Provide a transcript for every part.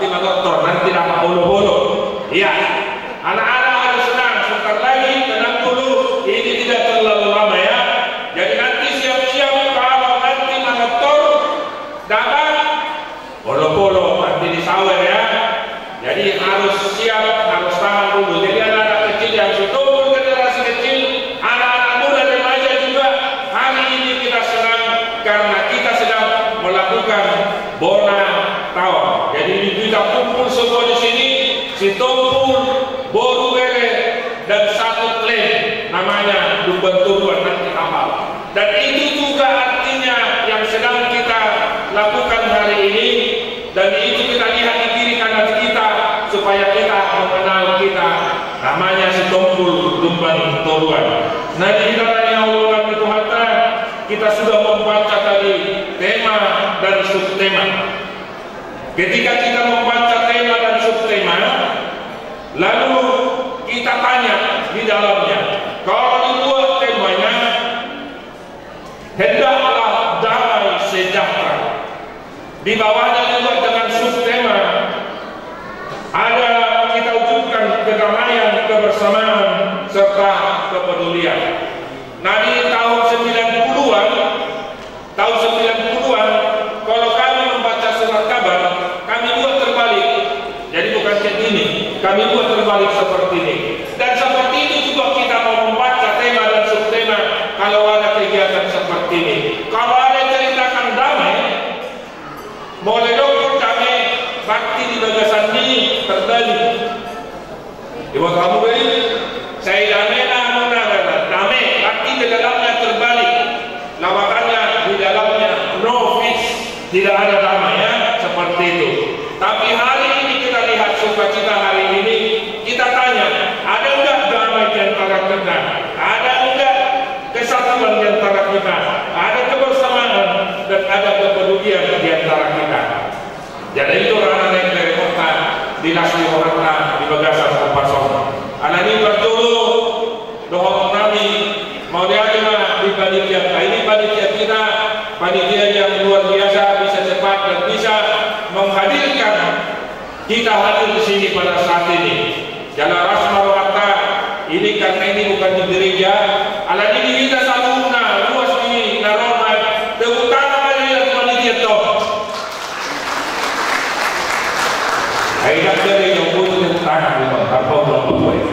Fatimah dokter, nanti dapat bolo-bolo. Iya, anak-anak harus senang. Sebentar lagi tenang dulu, ini tidak terlalu lama ya. Jadi nanti siap-siap kalau nanti dokter dapat bolo-bolo nanti di sawer ya. Jadi harus siap, harus tahan dulu. Jadi anak-anak kecil yang sudah generasi kecil, anak-anak muda dan remaja juga, hari ini kita senang karena kita sedang melakukan bona tahun. Jadi kita kumpul semua di sini, si Tumpul, Boru Bere, dan satu klaim namanya Dubenturuan nanti kapal. Dan itu juga artinya yang sedang kita lakukan hari ini, dan itu kita lihat di kiri kanan kita supaya kita mengenal kita namanya si Tumpul Dubenturuan. Nah di hadapan Allah dan Tuhan kita sudah membaca tadi tema dan subtema. Ketika kita membaca tema dan subtema, lalu kita tanya di dalamnya, kalau dibuat temanya hendaklah damai sejahtera, di bawahnya juga dengan subtema ada kita wujudkan kedamaian, kebersamaan serta kepedulian. Nah di tahun 90-an, kalau kami membaca surat kabar, kami buat terbalik. Jadi bukan kayak gini, kami buat terbalik seperti ini. Dan seperti itu juga kita mau membaca tema dan subtema kalau ada kegiatan seperti ini. Kalau ada ceritakan damai, boleh dong damai, bakti di bagasan ini terbalik. Ibu kamu ini, saya damai damai, bakti di dalamnya terbalik. Lawakannya di dalamnya no peace, tidak ada damai ya, seperti itu. Tapi hari ini kita lihat sukacita hari ini, kita tanya, ada enggak damai di antara kita? Ada enggak kesatuan di antara kita? Ada kebersamaan dan ada kepedulian di antara kita. Jadi itu anak naik dari kota di Lasli Horata di Bagasan Kupasong. Anak ini bertulu dohong kami mau diajak di panitia. Ini panitia kita, panitia yang luar biasa, bisa cepat dan bisa menghadirkan kita hadir di sini pada saat ini. Jalan Rasmarwata ini karena ini bukan di gereja, ala ini kita saluna luas ini naromat debutan kali yang panitia toh. Ayat dari yang butuh tanah itu tanpa berbuat.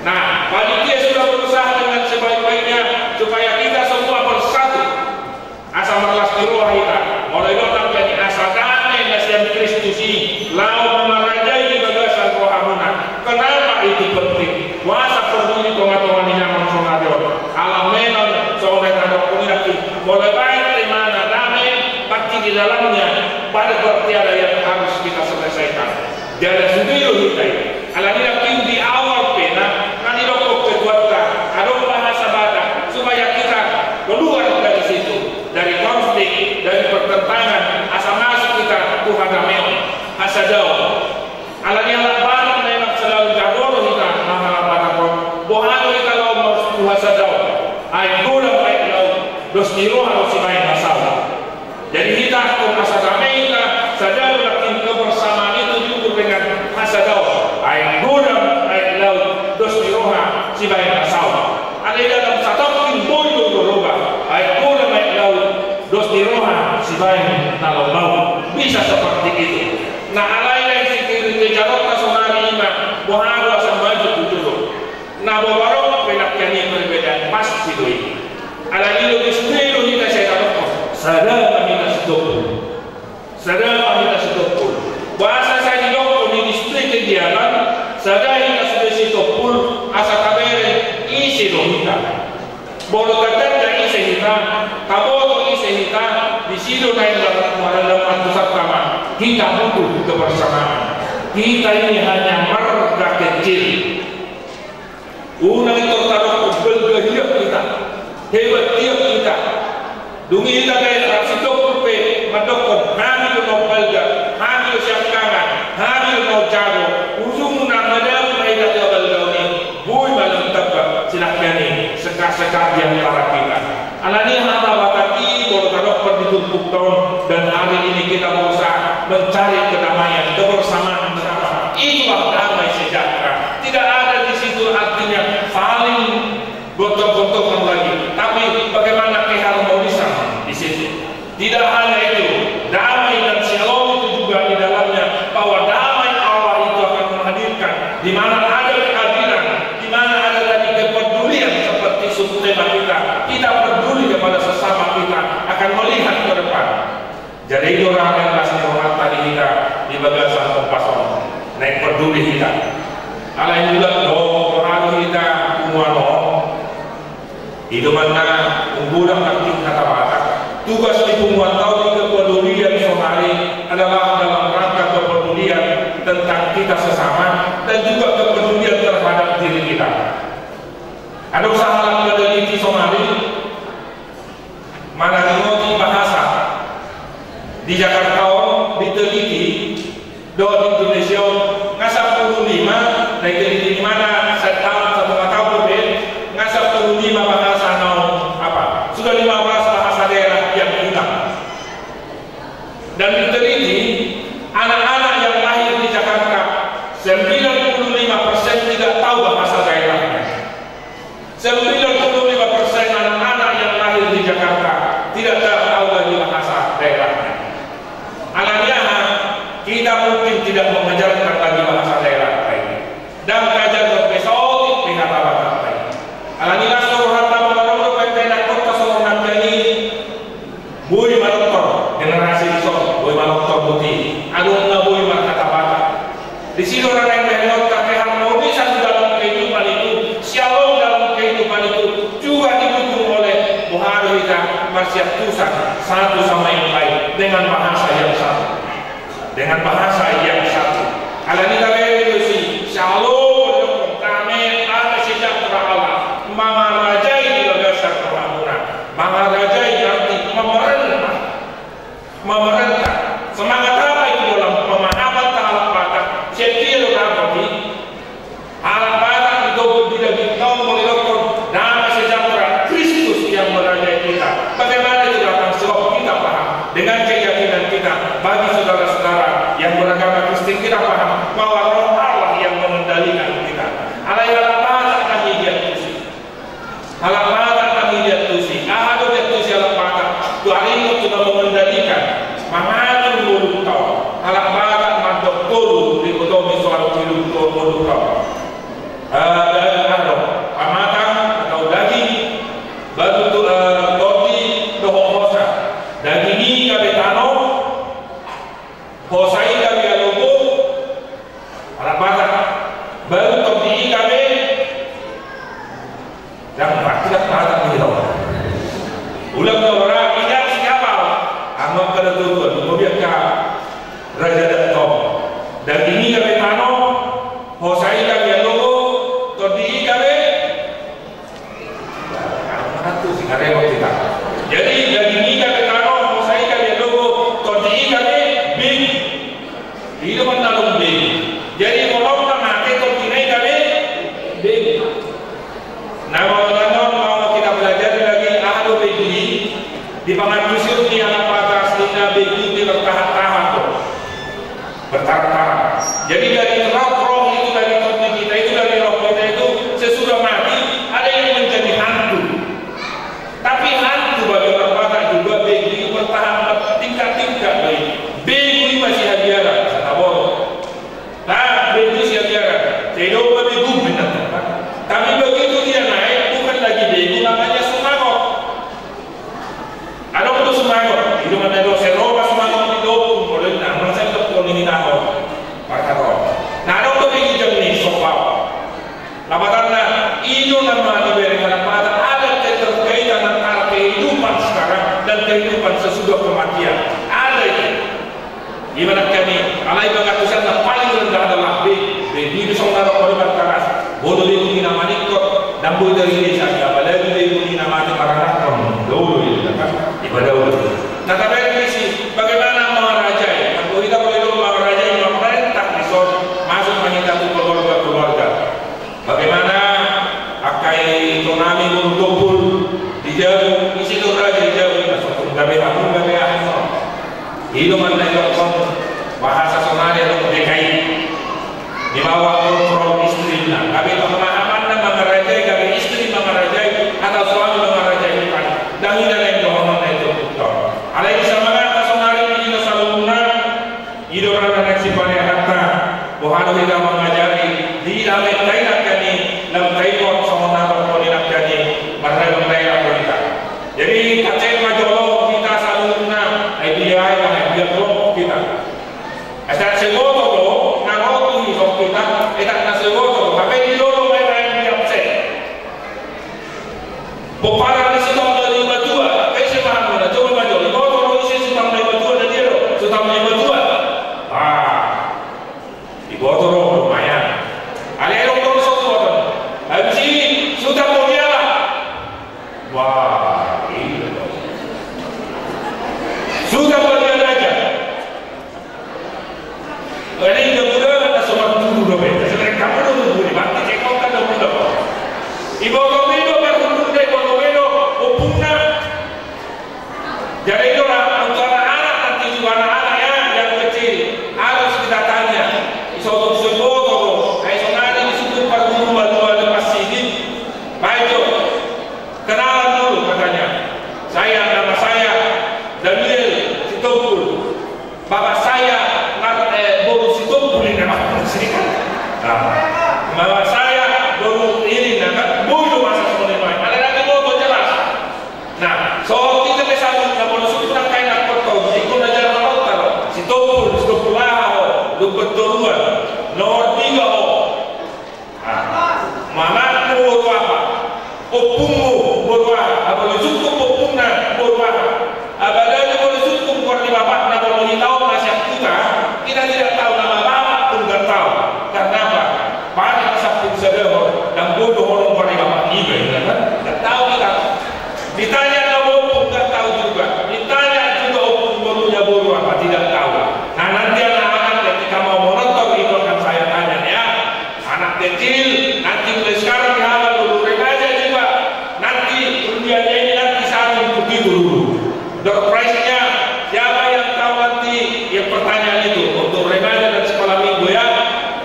Nah, panitia sudah berusaha dengan sebaik-baiknya supaya kita semua bersatu. Asal melas di roh kita, mulai datang jadi asal damai nasihat Kristus ini, lau memarajai di bagasan rohamuna. Kenapa itu penting? Wasa peduli tonga-tonga ni nyaman songadio. Alam menon soalnya ada komuniti. Mulai baik di mana damai, bakti di dalamnya, pada bertiada yang harus kita selesaikan. Jangan sendiri kita. Alamilah di awal pena, nanti dokok keduata, ada bahasa badak supaya kita keluar dari situ, dari konflik, dari pertentangan, asal masuk kita Tuhan damai, asal jauh. Alamilah badak memang selalu jadul kita, mahal badak bohano kita lau puasa jauh. Air gula baik lau, dos niru harus simain masalah. Jadi kita masa damai kita sadar lakin kebersamaan itu diukur dengan masa jauh. Air gula baik lau, dos niruha simain masalah. Ada dalam satu timbul berubah. Air gula baik lau, dos niruha simain kalau mau bisa seperti itu. Nah alai yang sikir kejarok nasonari ima bohano asal maju dulu. Nah bawarok penaknya berbeda pasti doi. Alai lo disnelo kita saya tahu. Sadar kita sedopul. Sadar kita sedopul. Bahasa saya di dokter di distrik kegiatan. Sadar kita sudah sedopul asal kabere isi kita. Bolo kata isi kita, kabolo isi kita di situ naik dalam pusat kama. Kita butuh kebersamaan. Kita ini hanya marga kecil. Unang itu taruh belgahiyah kita, hebat tiap kita. Dungi kita kayak situ kurpe, madokon, hamil mau belga, hamil siap kangen, hamil mau jago. Ujung namadam mereka belga ini, bui malam tebak silahkan ini sekar-sekar di antara kita. Alani hamba bataki kalau taruh ditumpuk tahun dan hari ini kita berusaha mencari kedamaian, kebersamaan diri kita. Alain juga do orang kita umuano. Itu mana unggulang aktif kata bahasa. Tugas di pengumuman tahun kepedulian Somali adalah dalam rangka kepedulian tentang kita sesama dan juga kepedulian terhadap diri kita. Ada usaha meneliti Somali, mana di bahasa di Jakarta diteliti, do Indonesia ngasap 45, dari teliti di mana setahun lebih ngasap 45 bahasa apa? Sudah 15 bahasa daerah yang hilang. Dan diteliti anak-anak yang lahir di Jakarta 95% tidak tahu bahasa daerahnya. 95% anak-anak yang lahir di Jakarta tidak tahu lagi bahasa daerahnya. Alanya kita mungkin tidak mengajarkan lagi bahasa daerah lain dan belajar berbesok dengan bahasa lain. Alanya suruh harta menolong berpenak kota seorang jadi bui maloktor generasi isok bui maloktor putih aduh nggak bui kata bata. Di sini orang yang berhenti tapi harmonisan dalam kehidupan itu, shalom dalam kehidupan itu juga didukung oleh Tuhan kita bersiap-siap satu sama yang lain dengan bahasa yang satu. Dengan bahasa yang satu. Alani kami si shalom kami ada sejahtera Allah. Mengarajai di dasar kemakmuran. Mengarajai arti memerintah. Memerintah. Semangat apa itu dalam pemahaman alat batak? Setiap rapati alat batak itu tidak ditahu melilokon nama sejahtera Kristus yang merajai kita. Bagaimana itu datang sebab kita paham dengan keyakinan kita bagi saudara-saudara yang beragama Kristen kita paham bahwa Roh Allah yang mengendalikan kita. Alat batak kami lihat tusi. Alat batak kami lihat tusi. Ada lihat tusi alat batak. Tuhan itu sudah mengendalikan. Mengadu mulut kau. Alat batak mandok tolu di kotomi soal hidup mulut kau. Ada pamatang atau daging batu toti dohosa. Daging ini kabetano hosai kami alobo alat batak baru toti kami yang tidak batak ni tahu. Ulang orang tidak siapa amat pada tuan mobiaka raja datang daging ini kabetano hosai kami alobo toti kami satu sih karena kita. Jadi daging ini kabetano hosai kami alobo toti kami big itu menalung big. Jadi kalau kita makai toti kami big. Nah mau kita belajar lagi ahlu begi di pengatusir ni anak batas dina begi di bertahan-tahan tu bertahan-tahan. Jadi dari roh itu dari toti kita itu dari roh kita itu sesudah mati ada yang menjadi hantu. Tapi hantu bagi orang batak juga begi bertahan tingkat-tingkat baik. Begi masih hadiaran, sabor. Nah begi masih hadiaran. Saya doa begi benar. Tapi begitu dia naik bukan lagi begi namanya sumagot. Ada untuk sumagot. Itu mana do seroba sumagot itu boleh nak merasa betul ini tahu. Parkaro. Nah ada untuk begi jenis sopau. Labatanlah itu nama diberi anak batak ada keterkaitan antara kehidupan sekarang dan kehidupan sesudah kematian. Ada itu. Gimana kami? Alai bagatusan yang paling rendah adalah begi bisa menaruh korban keras. Bodoh dia punya nama nikot dan bodoh dari desa apalagi dia punya nama Maranatha dulu itu kan ibadah dulu. Nah tapi ini bagaimana merajai? Kalau kita boleh dulu merajai memerintah misal masuk menghidap keluarga. Bagaimana akai tonami berkumpul di jauh isi tu raja jauh ini suatu gabe aku gabe ahno. Itu mana itu bahasa Somali atau PKI di bawah kontrol istrinya. Kami pemahaman dan mengerajai, kami istri mengerajai atau suami mengerajai kan. Dan ini yang dohongan itu betul. Ada yang bisa mengatakan Somali ini selalu benar. Hidup orang si pada harta. Bukan kita mengajari di dalam kaitan kami dalam kaitan sama nama polinak jadi mereka kita. Jadi kacau majolo kita selalu benar. Idea yang dia kelompok kita. Asal segoto ngaroti kita di botol lumayan. Ada yang terus botol. Habis ini sudah mau jalan. Wah, ini sudah mau jalan aja. Ini udah ada sobat dulu dobe. Sekarang kamu dulu di bangkit cekok kan dulu dobe. Ibu Tomino berkunjung dari Tomino opungna. Jadi itu lah untuk anak-anak nanti juga anak-anak yang kecil harus kita tanya. Isotok seboto, aisonari disuruh perguru baru lepas sini. Baik, kenalan dulu katanya. Nama saya Daniel Sitompul. Bapak saya baru Sitompul ini nama serikat. Bapak saya baru ini nama bulu masa sekolah. Ada lagi mau jelas. Nah, so kita kesal kalau sudah kayak nak potong, ikut aja kalau Sitompul lah, betul-betul nomor 3 mana baru apa? Opungmu baru apa? Kalau cukup opungna baru apa? Abadanya kalau cukup kalau bapak nak kalau tahu nasihat kita tidak tahu nama bapak pun tidak tahu. Karena apa? Pada sabtu sedekah dan bodoh orang pada bapak juga, kan? Tidak tahu kita. Ditanya nama opung tidak tahu juga. Ditanya juga opung barunya baru apa? Tidak tahu. Nah nanti anak-anak ketika mau menonton itu akan saya tanya ya. Anak kecil nanti mulai sekarang dihafal dulu remaja juga. Nanti dunianya ini nanti saling begitu dulu. Door prize-nya siapa yang tahu nanti yang pertanyaan itu untuk remaja dan sekolah minggu ya.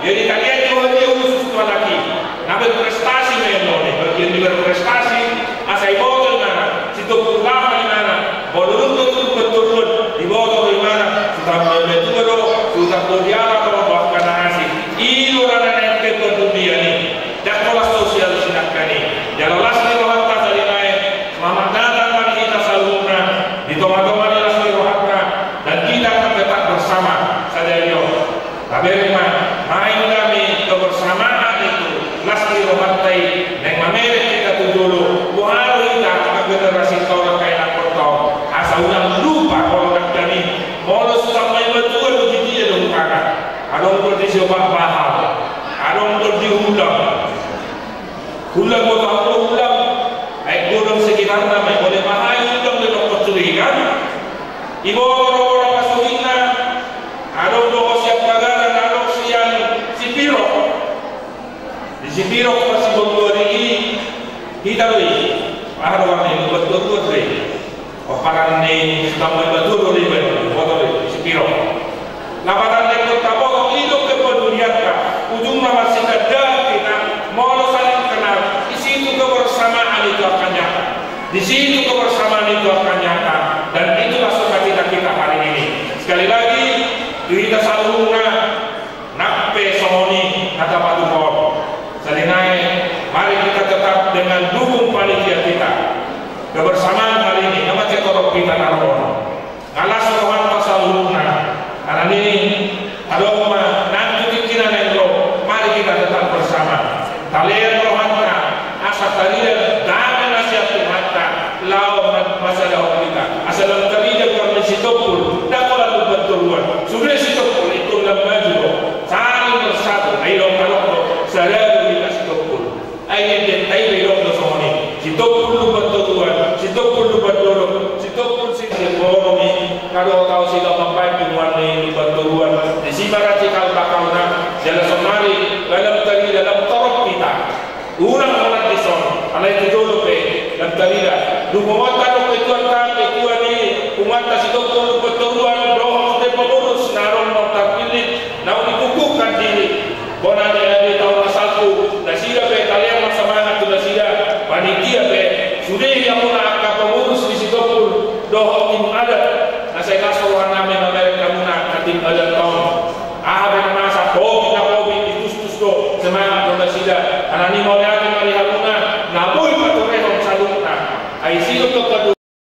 Jadi kalian juga dia khusus tuan lagi. Nah berprestasi memang nih. Bagian di berprestasi. Asal botol mana? Situ lama di mana? Botol betul di botol di mana? Sudah betul sudah berdiara kalau bahkan nasi. Ini orang yang ketua dunia ini. Dan pola sosial sinakkan ini. Jalan lasmi rohatta tadi naik. Selamat datang bagi kita salurna. Di toma-toma di lasmi rohatta. Dan kita akan tetap bersama. Sadaryo. Tapi memang main kami kebersamaan itu. Lasmi rohatta yang memilih kita tu dulu. Buharu kita generasi tahun kayak nak potong. Asal ulang lupa kalau nak kami. Molos sampai betul begitu ya dong kakak. Adong berdisi obat bahal. Adong berdiulang. Ulang buat ulang. Baik godong sekitar nama. Boleh bahaya ulang dengan kecurigaan. Ibu orang-orang pasuhina. Adong doko siap pagaran. Adong siang Sipiro. Di Sipiro pasti berdua ini. Kita beri. Ahar ini betul-betul beri. Oparan ini sedang betul-betul beri. Botol Sipiro. Lapatan lekut kapok hidup kepeduliankan ujungnya masih ada kita mau saling kenal. Di situ kebersamaan itu akan nyata. Di situ kebersamaan itu akan nyata. Dan itulah sukacita kita hari ini. Sekali lagi kita salurna nape somoni kata Pak Dukor. Salinai mari kita tetap dengan dukung panitia kita. Kebersamaan hari ini nama cetorok kita narono. Alas rohan pasalurna. Karena ini adong nanti pikiran yang lo, mari kita tetap bersama. Kalian rohana, asal talian damai nasihat Tuhan, lau masalah kita. Asal talian kalau Sitompul, dah kalau betul-betul. Sudah Sitompul itu lemah juga. Saling bersatu. Ayo kalau sadar kita Sitompul. Ayo dentai belok dosa ini. Sitompul betul-betul. Sitompul betul-betul. Sitompul sih ekonomi. Kalau tahu sih kalau membaik penguatan ini bantuan di Sibarat cikal bakalna jalan semari dalam tadi dalam torok kita orang di son alai itu dulu pe dalam tadi dah dukungan tanuk itu ini umat tas itu betulan doh sudah pengurus naron notar pilih naun dikukuhkan diri bona di tahun asalku dasida pe kalian masa semangat tu dasida panitia pe sudah yang pun akan pengurus di situ pun doh tim adat. Saya kasih orang nama mereka muna katim ada tahun. Ada masa kopi itu sudah semangat sudah sida. Karena ni mau lihat mari haruna. Namun patuh rehom salutna. Aisi untuk kedua.